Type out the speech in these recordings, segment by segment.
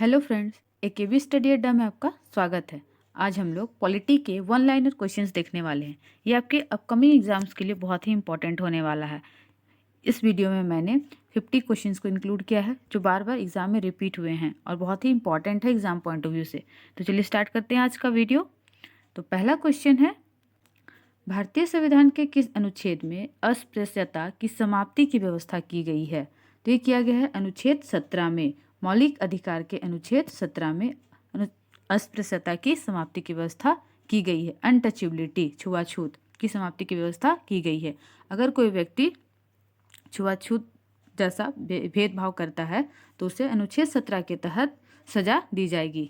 Hello friends, AKB study अड्डा में आपका स्वागत है। आज हम लोग पॉलिटी के वन लाइनर क्वेश्चंस देखने वाले हैं। ये आपके अपकमिंग एग्जाम्स के लिए बहुत ही इंपॉर्टेंट होने वाला है। इस वीडियो में मैंने 50 क्वेश्चंस को इंक्लूड किया है जो बार बार एग्जाम में रिपीट हुए हैं और बहुत ही इंपॉर्टेंट है एग्जाम पॉइंट ऑफ व्यू से। तो चलिए स्टार्ट करते हैं आज का वीडियो। तो पहला क्वेश्चन है, भारतीय संविधान के किस अनुच्छेद में अस्पृश्यता की समाप्ति की व्यवस्था की गई है? तो ये किया गया है अनुच्छेद 17 में। मौलिक अधिकार के अनुच्छेद 17 में अस्पृश्यता की समाप्ति की व्यवस्था की गई है। अनटचेबिलिटी, छुआछूत की समाप्ति की व्यवस्था की गई है। अगर कोई व्यक्ति छुआछूत जैसा भेदभाव करता है तो उसे अनुच्छेद 17 के तहत सजा दी जाएगी।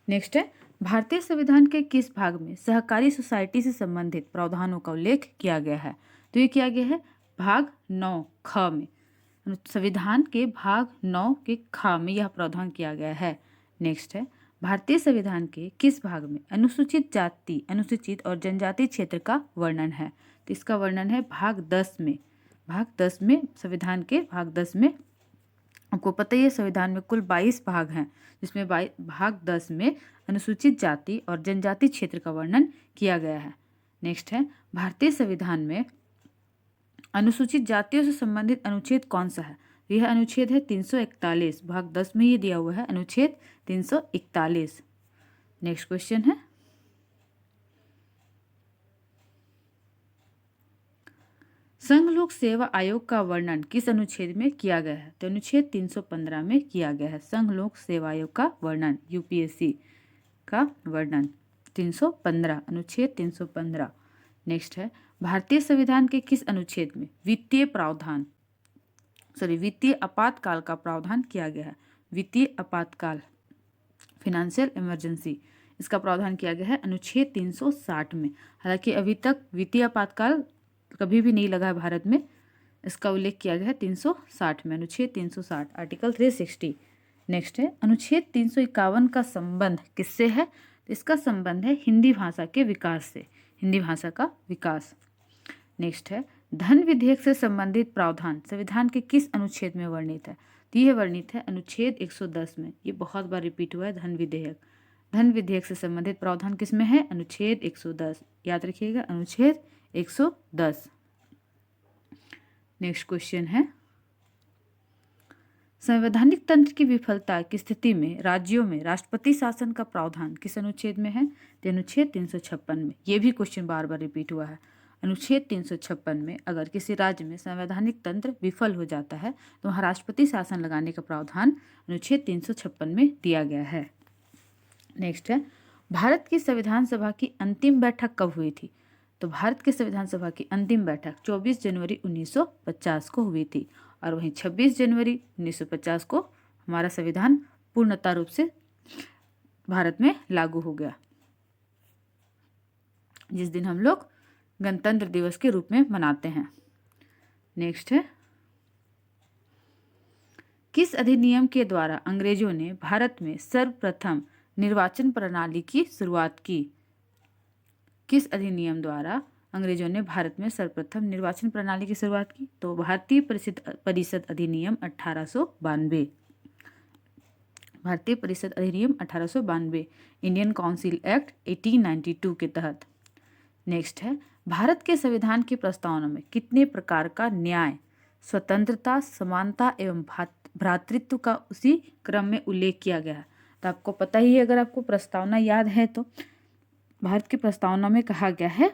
नेक्स्ट है, भारतीय संविधान के किस भाग में सहकारी सोसाइटी से संबंधित प्रावधानों का उल्लेख किया गया है? तो ये किया गया है भाग 9 ख में। संविधान के भाग 9 के ख में यह प्रावधान किया गया है। नेक्स्ट है, भारतीय संविधान के किस भाग में अनुसूचित जाति, अनुसूचित और जनजाति क्षेत्र का वर्णन है? तो इसका वर्णन है भाग 10 में। भाग 10 में, संविधान के भाग 10 में आपको पता ही है संविधान में कुल 22 भाग हैं, जिसमें भाग 10 में अनुसूचित जाति और जनजाति क्षेत्र का वर्णन किया गया है। नेक्स्ट है, भारतीय संविधान में अनुसूचित जातियों से संबंधित अनुच्छेद कौन सा है? यह अनुच्छेद है 341। भाग 10 में ये दिया हुआ है अनुच्छेद 341। नेक्स्ट क्वेश्चन है, संघ लोक सेवा आयोग का वर्णन किस अनुच्छेद में किया गया है? तो अनुच्छेद 315 में किया गया है। संघ लोक सेवा आयोग का वर्णन, यूपीएससी का वर्णन 315, अनुच्छेद 315। नेक्स्ट है, भारतीय संविधान के किस अनुच्छेद में वित्तीय आपातकाल का प्रावधान किया गया है? वित्तीय आपातकाल, फिनेंशियल इमरजेंसी, इसका प्रावधान किया गया है अनुच्छेद 360 में। हालांकि अभी तक वित्तीय आपातकाल कभी भी नहीं लगा है भारत में। इसका उल्लेख किया गया है 360 में, अनुच्छेद 360, आर्टिकल 360। नेक्स्ट है, अनुच्छेद 351 का संबंध किससे है? तो इसका संबंध है हिंदी भाषा के विकास से, हिंदी भाषा का विकास। नेक्स्ट है, धन विधेयक से संबंधित प्रावधान संविधान के किस अनुच्छेद में वर्णित है? तो यह वर्णित है अनुच्छेद 110 में। ये बहुत बार रिपीट हुआ है धन विधेयक। धन विधेयक से संबंधित प्रावधान किसमें है? अनुच्छेद 110। याद रखिएगा, अनुच्छेद 110। नेक्स्ट क्वेश्चन है, संवैधानिक तंत्र की विफलता की स्थिति में राज्यों में राष्ट्रपति शासन का प्रावधान किस अनुच्छेद में है? तो अनुच्छेद 356 में। ये भी क्वेश्चन बार बार रिपीट हुआ है। अनुच्छेद 356 में अगर किसी राज्य में संवैधानिक तंत्र विफल हो जाता है तो वहाँ राष्ट्रपति शासन लगाने का प्रावधान अनुच्छेद 356 में दिया गया है। नेक्स्ट है, भारत की संविधान सभा की अंतिम बैठक कब हुई थी? तो भारत की संविधान सभा की अंतिम बैठक 24 जनवरी 1950 को हुई थी और वहीं 26 जनवरी 1950 को हमारा संविधान पूर्णतः रूप से भारत में लागू हो गया, जिस दिन हम लोग गणतंत्र दिवस के रूप में मनाते हैं। नेक्स्ट है, किस अधिनियम के द्वारा अंग्रेजों ने भारत में सर्वप्रथम निर्वाचन प्रणाली की शुरुआत की? किस अधिनियम द्वारा अंग्रेजों ने भारत में सर्वप्रथम निर्वाचन प्रणाली की शुरुआत की? तो भारतीय परिषद अधिनियम 1892। भारतीय परिषद अधिनियम 1892, इंडियन काउंसिल एक्ट 1892 के तहत। नेक्स्ट है, भारत के संविधान की प्रस्तावना में कितने प्रकार का न्याय, स्वतंत्रता, समानता एवं भ्रातृत्व का उसी क्रम में उल्लेख किया गया है? तो आपको पता ही है, अगर आपको प्रस्तावना याद है तो भारत की प्रस्तावना में कहा गया है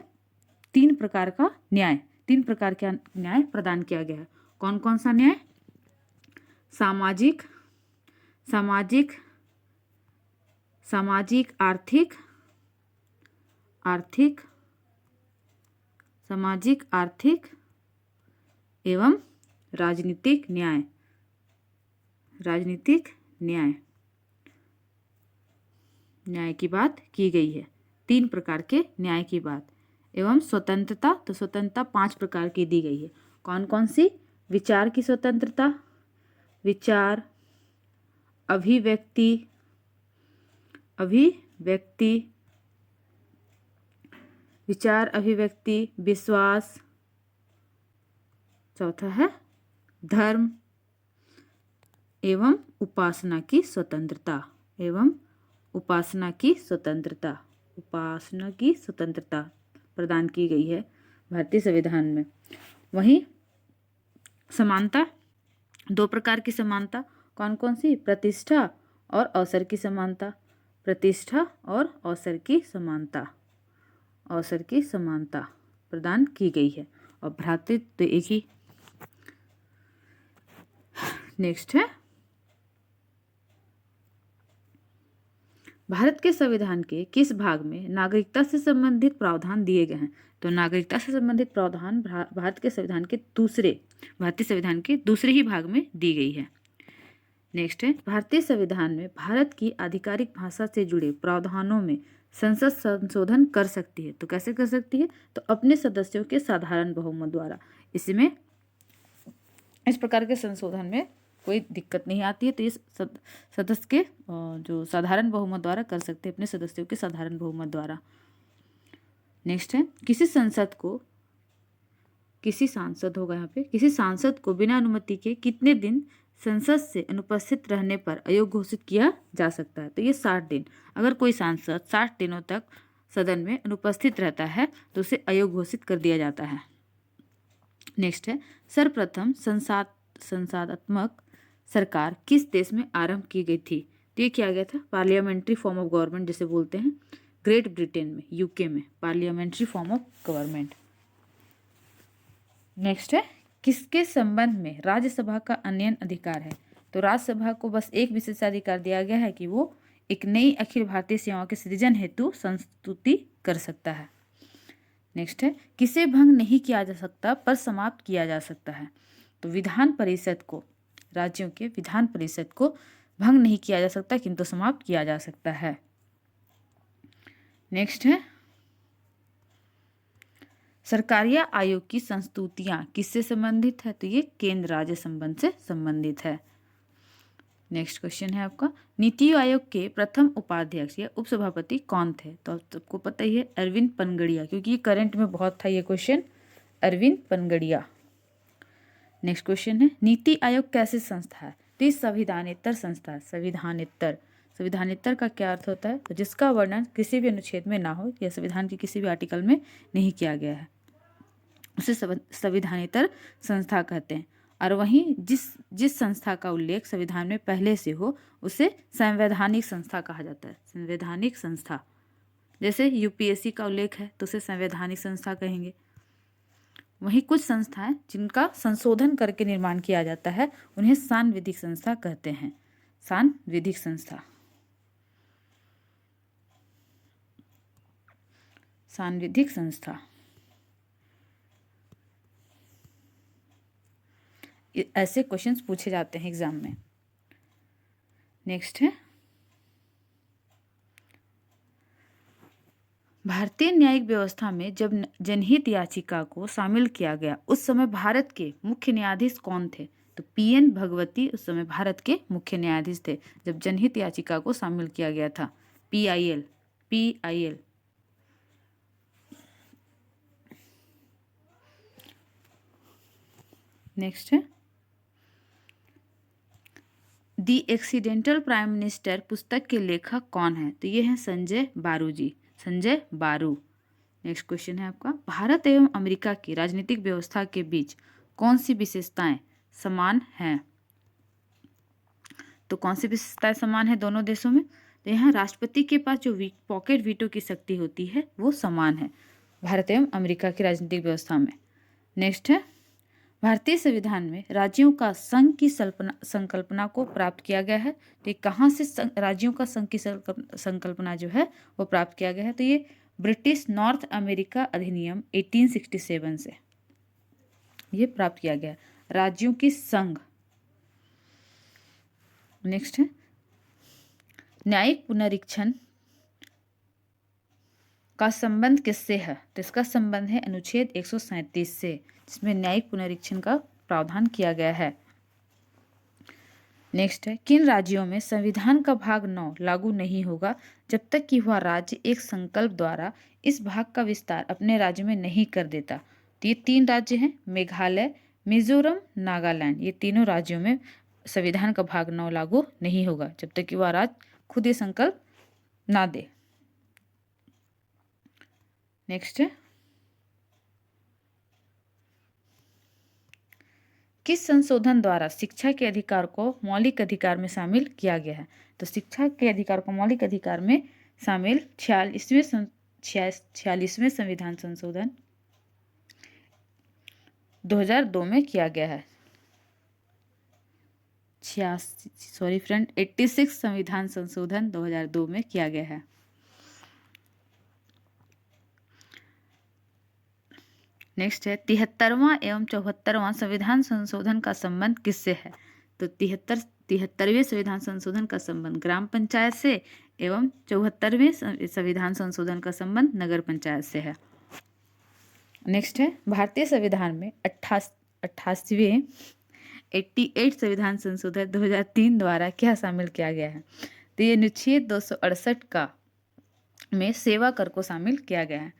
3 प्रकार का न्याय, 3 प्रकार का न्याय प्रदान किया गया है। कौन कौन सा न्याय? सामाजिक, आर्थिक एवं राजनीतिक न्याय। न्याय की बात की गई है, 3 प्रकार के न्याय की बात। एवं स्वतंत्रता, तो स्वतंत्रता 5 प्रकार की दी गई है। कौन कौन सी? विचार की स्वतंत्रता, विचार, अभिव्यक्ति, विश्वास, चौथा है धर्म एवं उपासना की स्वतंत्रता, एवं उपासना की स्वतंत्रता, उपासना की स्वतंत्रता प्रदान की गई है भारतीय संविधान में। वहीं समानता, दो प्रकार की समानता, कौन कौन सी? प्रतिष्ठा और अवसर की समानता, प्रतिष्ठा और अवसर की समानता, अवसर की समानता प्रदान की गई है। और भ्रातृत्व तो एक ही। नेक्स्ट है, भारत के संविधान के किस भाग में नागरिकता से संबंधित प्रावधान दिए गए हैं? तो नागरिकता से संबंधित प्रावधान भारत के संविधान के भारतीय संविधान के दूसरे ही भाग में दी गई है। नेक्स्ट है, भारतीय संविधान में भारत की आधिकारिक भाषा से जुड़े प्रावधानों में संसद संशोधन कर सकती है। तो कैसे कर सकती है? तो अपने सदस्यों के साधारण बहुमत द्वारा। इसमें इस प्रकार के संशोधन में कोई दिक्कत नहीं आती है। तो ये सदस्य के जो साधारण बहुमत द्वारा कर सकते हैं, अपने सदस्यों के साधारण बहुमत द्वारा। नेक्स्ट है, किसी सांसद को बिना अनुमति के कितने दिन संसद से अनुपस्थित रहने पर अयोग्य घोषित किया जा सकता है? तो ये 60 दिन। अगर कोई सांसद 60 दिनों तक सदन में अनुपस्थित रहता है तो उसे अयोग्य घोषित कर दिया जाता है। नेक्स्ट है, सर्वप्रथम संसदात्मक सरकार किस देश में आरंभ की गई थी? तो ये किया गया था पार्लियामेंट्री फॉर्म ऑफ गवर्नमेंट जिसे बोलते हैं, ग्रेट ब्रिटेन में, यूके में, parliamentary form of government. Next है, किसके संबंध में राज्यसभा का अनयन अधिकार है? तो राज्यसभा को बस एक विशेषाधिकार दिया गया है कि वो एक नई अखिल भारतीय सेवाओं के सृजन हेतु संस्तुति कर सकता है। नेक्स्ट है, किसे भंग नहीं किया जा सकता पर समाप्त किया जा सकता है? तो विधान परिषद को, राज्यों के विधान परिषद को भंग नहीं किया जा सकता किंतु समाप्त किया जा सकता है। नेक्स्ट है, सरकारिया आयोग की संस्तुतियां किससे संबंधित है? तो ये केंद्र राज्य संबंध से संबंधित है। नेक्स्ट क्वेश्चन है आपका, नीति आयोग के प्रथम उपाध्यक्ष या उपसभापति कौन थे? तो आपको पता ही है, अरविंद पनगड़िया, क्योंकि ये करंट में बहुत था ये question, Arvind Panagariya. Next question है, नीति आयोग कैसी संस्था है? तो ये संविधानेतर संस्था है। संविधानेतर का क्या अर्थ होता है? तो जिसका वर्णन किसी भी अनुच्छेद में ना हो या संविधान के किसी भी आर्टिकल में नहीं किया गया है, उसे संविधानेतर संस्था कहते हैं। और वहीं जिस संस्था का उल्लेख संविधान में पहले से हो उसे संवैधानिक संस्था कहा जाता है। संवैधानिक संस्था, जैसे यूपीएससी का उल्लेख है तो उसे संवैधानिक संस्था कहेंगे। वहीं कुछ संस्थाएं जिनका संशोधन करके निर्माण किया जाता है उन्हें सांविधिक संस्था कहते हैं। सांविधिक संस्था, सांविधिक संस्था। ऐसे क्वेश्चंस पूछे जाते हैं एग्जाम में। नेक्स्ट है, भारतीय न्यायिक व्यवस्था में जब जनहित याचिका को शामिल किया गया उस समय भारत के मुख्य न्यायाधीश कौन थे? तो पीएन भगवती उस समय भारत के मुख्य न्यायाधीश थे जब जनहित याचिका को शामिल किया गया था। पीआईएल। नेक्स्ट है, दी एक्सीडेंटल प्राइम मिनिस्टर पुस्तक के लेखक कौन है? तो ये हैं संजय बारू जी, संजय बारू। नेक्स्ट क्वेश्चन है आपका, भारत एवं अमेरिका की राजनीतिक व्यवस्था के बीच कौन सी विशेषताएं समान हैं? तो कौन सी विशेषताएं समान है दोनों देशों में? तो यहाँ राष्ट्रपति के पास जो पॉकेट वीटो की शक्ति होती है वो समान है भारत एवं अमेरिका की राजनीतिक व्यवस्था में। नेक्स्ट है, भारतीय संविधान में राज्यों का संघ की संकल्पना को प्राप्त किया गया है। तो ये कहाँ से राज्यों का संघ की संकल्पना जो है वो प्राप्त किया गया है? तो ये ब्रिटिश नॉर्थ अमेरिका अधिनियम 1867 से ये प्राप्त किया गया, राज्यों की संघ। नेक्स्ट है, न्यायिक पुनरीक्षण का संबंध किससे है? तो इसका संबंध है अनुच्छेद 137 से, जिसमें न्यायिक पुनरीक्षण का प्रावधान किया गया है। नेक्स्ट है, किन राज्यों में संविधान का भाग 9 लागू नहीं होगा जब तक कि वह राज्य एक संकल्प द्वारा इस भाग का विस्तार अपने राज्य में नहीं कर देता? तो ये 3 राज्य हैं, मेघालय, मिजोरम, नागालैंड। ये तीनों राज्यों में संविधान का भाग 9 लागू नहीं होगा जब तक कि वह राज्य खुद ये संकल्प ना दे। नेक्स्ट है, किस संशोधन द्वारा शिक्षा के अधिकार को मौलिक अधिकार में शामिल किया गया है? तो शिक्षा के अधिकार को मौलिक अधिकार में शामिल 46वें संविधान संशोधन 2002 में किया गया है। 86 संविधान संशोधन 2002 में किया गया है। नेक्स्ट है, 73वां एवं 74वां संविधान संशोधन का संबंध किससे है? तो 73वें संविधान संशोधन का संबंध ग्राम पंचायत से एवं 74वें संविधान संशोधन का संबंध नगर पंचायत से है। नेक्स्ट है, भारतीय संविधान में 88वें संविधान संशोधन 2003 द्वारा क्या शामिल किया गया है? तो ये अनुच्छेद 268 का में सेवा कर को शामिल किया गया है।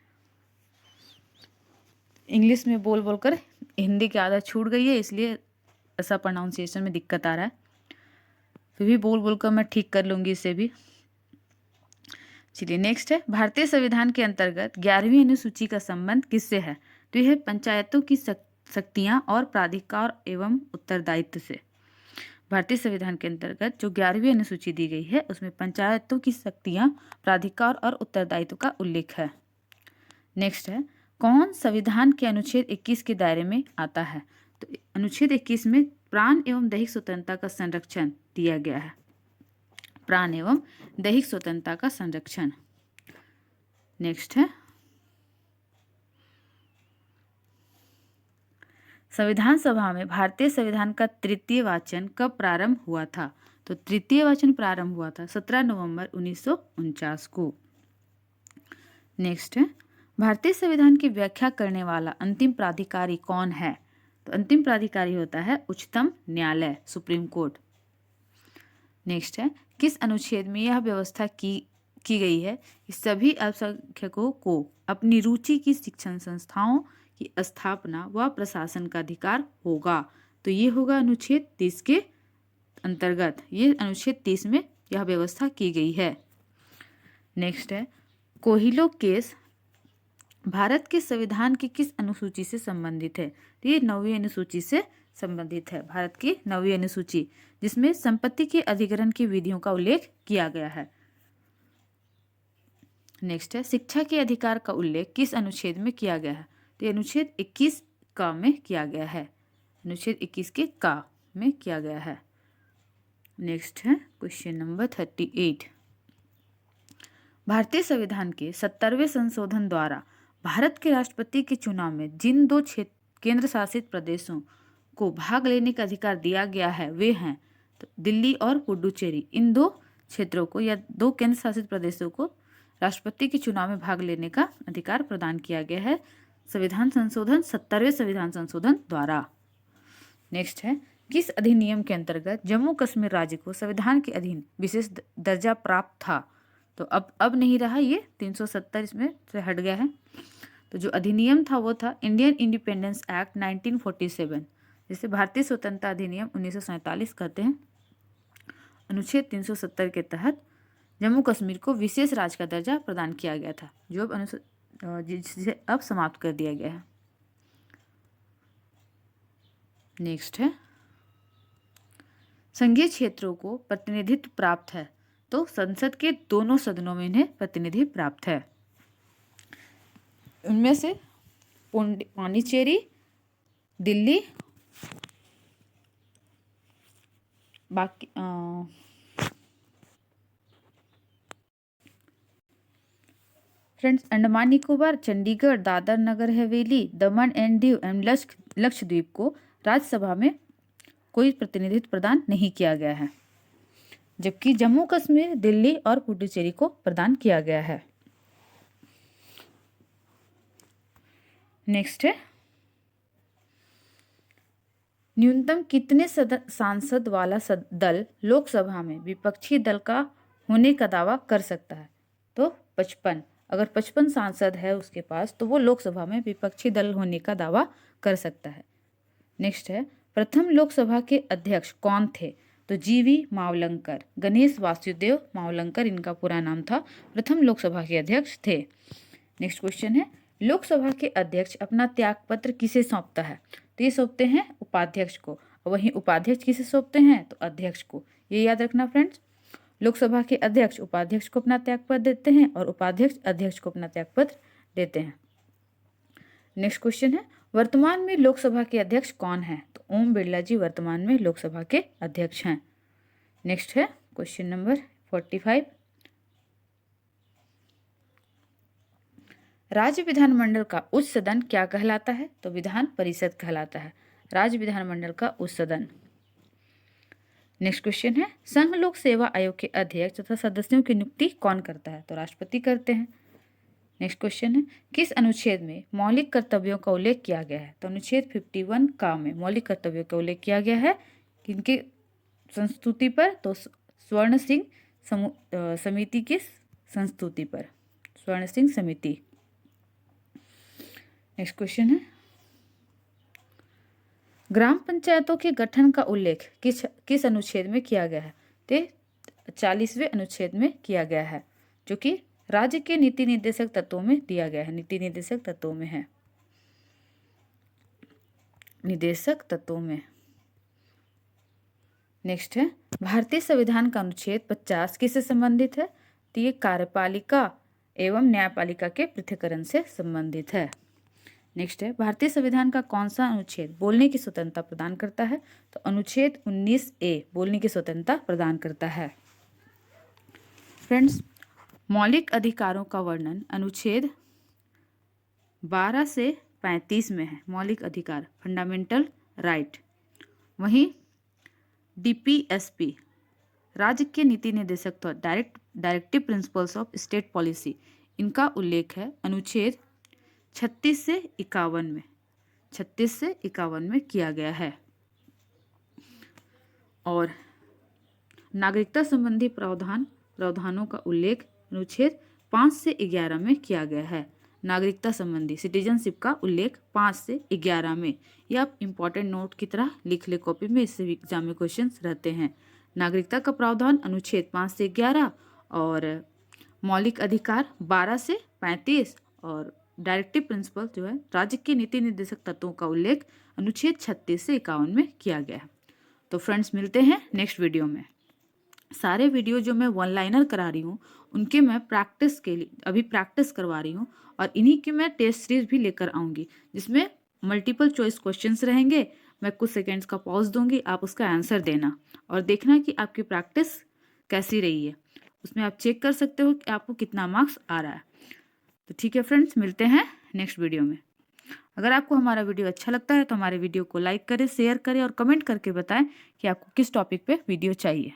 इंग्लिश में बोल बोलकर हिंदी की आदत छूट गई है, इसलिए ऐसा प्रोनाउंसिएशन में दिक्कत आ रहा है। फिर भी बोल बोलकर मैं ठीक कर लूँगी इसे भी। चलिए नेक्स्ट है, भारतीय संविधान के अंतर्गत 11वीं अनुसूची का संबंध किससे है? तो यह पंचायतों की शक्तियाँ और प्राधिकार एवं उत्तरदायित्व से। भारतीय संविधान के अंतर्गत जो 11वीं अनुसूची दी गई है उसमें पंचायतों की शक्तियाँ, प्राधिकार और उत्तरदायित्व का उल्लेख है। नेक्स्ट है, कौन संविधान के अनुच्छेद 21 के दायरे में आता है? तो अनुच्छेद 21 में प्राण एवं दैहिक स्वतंत्रता का संरक्षण दिया गया है। प्राण एवं दैहिक स्वतंत्रता का संरक्षण। नेक्स्ट है, संविधान सभा में भारतीय संविधान का तृतीय वाचन कब प्रारंभ हुआ था? तो तृतीय वाचन प्रारंभ हुआ था 17 नवंबर 1949 को। नेक्स्ट है, भारतीय संविधान की व्याख्या करने वाला अंतिम प्राधिकारी कौन है? तो अंतिम प्राधिकारी होता है उच्चतम न्यायालय, सुप्रीम कोर्ट। नेक्स्ट है, किस अनुच्छेद में यह व्यवस्था की गई है कि सभी अल्पसंख्यकों को अपनी रुचि की शिक्षण संस्थाओं की स्थापना व प्रशासन का अधिकार होगा? तो ये होगा अनुच्छेद 30 के अंतर्गत। ये अनुच्छेद 30 में यह व्यवस्था की गई है। नेक्स्ट है, कोहिलो केस भारत के संविधान की किस अनुसूची से संबंधित है? तो ये 9वीं अनुसूची से संबंधित है। भारत की 9वीं अनुसूची जिसमें संपत्ति के अधिग्रहण की विधियों का उल्लेख किया गया है। नेक्स्ट है, शिक्षा के अधिकार का उल्लेख किस अनुच्छेद में किया गया है? तो अनुच्छेद 21 का में किया गया है। अनुच्छेद 21 के का में किया गया है। नेक्स्ट है क्वेश्चन नंबर 38, भारतीय संविधान के 70वें संशोधन द्वारा भारत के राष्ट्रपति के चुनाव में जिन 2 केंद्र शासित प्रदेशों को भाग लेने का अधिकार दिया गया है वे हैं तो दिल्ली और पुडुचेरी। इन 2 क्षेत्रों को या 2 केंद्र शासित प्रदेशों को राष्ट्रपति के चुनाव में भाग लेने का अधिकार प्रदान किया गया है संविधान संशोधन 70वें संविधान संशोधन द्वारा। नेक्स्ट है, किस अधिनियम के अंतर्गत जम्मू कश्मीर राज्य को संविधान के अधीन विशेष दर्जा प्राप्त था? तो अब नहीं रहा, ये 370 इसमें से हट गया है। तो जो अधिनियम था वो था इंडियन इंडिपेंडेंस एक्ट 1947, जिसे भारतीय स्वतंत्रता अधिनियम 1947 कहते हैं। अनुच्छेद 370 के तहत जम्मू कश्मीर को विशेष राज्य का दर्जा प्रदान किया गया था, जो जिसे अब समाप्त कर दिया गया है। नेक्स्ट है, संघीय क्षेत्रों को प्रतिनिधित्व प्राप्त है तो संसद के दोनों सदनों में इन्हें प्रतिनिधित्व प्राप्त है। उनमें से पांडिचेरी, दिल्ली, बाकी friends Andaman Nicobar, Chandigarh, Dadar Nagar Haveli, Daman and Diu एवं लक्षद्वीप को राज्यसभा में कोई प्रतिनिधित्व प्रदान नहीं किया गया है, जबकि जम्मू कश्मीर, दिल्ली और पुडुचेरी को प्रदान किया गया है। नेक्स्ट है, न्यूनतम कितने सांसद वाला दल लोकसभा में विपक्षी दल का होने का दावा कर सकता है? तो 55। अगर 55 सांसद है उसके पास तो वो लोकसभा में विपक्षी दल होने का दावा कर सकता है। नेक्स्ट है, प्रथम लोकसभा के अध्यक्ष कौन थे? तो जीवी मावलंकर, गणेश वासुदेव मावलंकर इनका पूरा नाम था, प्रथम लोकसभा के अध्यक्ष थे। नेक्स्ट क्वेश्चन है, लोकसभा के अध्यक्ष अपना त्यागपत्र किसे सौंपता है? तो ये सौंपते हैं उपाध्यक्ष को, और वहीं उपाध्यक्ष किसे सौंपते हैं? तो अध्यक्ष को। ये याद रखना फ्रेंड्स, लोकसभा के अध्यक्ष उपाध्यक्ष को अपना त्यागपत्र देते हैं और उपाध्यक्ष अध्यक्ष को अपना त्यागपत्र देते हैं। नेक्स्ट क्वेश्चन है, वर्तमान में लोकसभा के अध्यक्ष कौन है? तो ओम बिरला जी वर्तमान में लोकसभा के अध्यक्ष हैं। नेक्स्ट है क्वेश्चन नंबर 45, राज्य विधानमंडल का उच्च सदन क्या कहलाता है? तो विधान परिषद कहलाता है, राज्य विधानमंडल का उच्च सदन। नेक्स्ट क्वेश्चन है, संघ लोक सेवा आयोग के अध्यक्ष तथा सदस्यों की नियुक्ति कौन करता है? तो राष्ट्रपति करते हैं। नेक्स्ट क्वेश्चन है, किस अनुच्छेद में मौलिक कर्तव्यों का उल्लेख किया गया है? तो अनुच्छेद 51 का में मौलिक कर्तव्यों का उल्लेख किया गया है किनके संस्तुति पर? तो स्वर्ण सिंह समिति की संस्तुति पर, स्वर्ण सिंह समिति। नेक्स्ट क्वेश्चन है, ग्राम पंचायतों के गठन का उल्लेख किस अनुच्छेद में किया गया है? तो 40वें अनुच्छेद में किया गया है, जो कि राज्य के नीति निर्देशक तत्वों में दिया गया है, नीति निर्देशक तत्वों में है, निर्देशक तत्वों में। नेक्स्ट है, भारतीय संविधान का अनुच्छेद 50 किससे संबंधित है? तो ये कार्यपालिका एवं न्यायपालिका के पृथक्करण से संबंधित है। नेक्स्ट है, भारतीय संविधान का कौन सा अनुच्छेद बोलने की स्वतंत्रता प्रदान करता है? तो अनुच्छेद 19A बोलने की स्वतंत्रता प्रदान करता है। फ्रेंड्स, मौलिक अधिकारों का वर्णन अनुच्छेद 12 से 35 में है, मौलिक अधिकार फंडामेंटल राइट। वहीं DPSP राज्य के नीति निर्देशक तो directive principles of state policy, इनका उल्लेख है अनुच्छेद 36 से 51 में, 36 से 51 में किया गया है। और नागरिकता संबंधी प्रावधानों का उल्लेख अनुच्छेद 5 से 11 में किया गया है। नागरिकता संबंधी सिटीजनशिप का उल्लेख 5 से 11 में। यह आप इंपॉर्टेंट नोट की तरह लिख ले कॉपी में, इससे भी एग्जाम में क्वेश्चन रहते हैं। नागरिकता का प्रावधान अनुच्छेद 5 से 11 और मौलिक अधिकार 12 से 35 और डायरेक्टिव प्रिंसिपल जो है राज्य के नीति निर्देशक तत्वों का उल्लेख अनुच्छेद 36 से 51 में किया गया है। तो फ्रेंड्स, मिलते हैं नेक्स्ट वीडियो में। सारे वीडियो जो मैं वन लाइनर करा रही हूँ उनके मैं प्रैक्टिस के लिए अभी प्रैक्टिस करवा रही हूँ, और इन्हीं की मैं टेस्ट सीरीज भी लेकर आऊँगी जिसमें मल्टीपल चॉइस क्वेश्चंस रहेंगे। मैं कुछ सेकेंड्स का पॉज दूंगी, आप उसका आंसर देना और देखना कि आपकी प्रैक्टिस कैसी रही है। उसमें आप चेक कर सकते हो कि आपको कितना मार्क्स आ रहा है। तो ठीक है फ्रेंड्स, मिलते हैं नेक्स्ट वीडियो में। अगर आपको हमारा वीडियो अच्छा लगता है तो हमारे वीडियो को लाइक करें, शेयर करें और कमेंट करके बताएं कि आपको किस टॉपिक पे वीडियो चाहिए।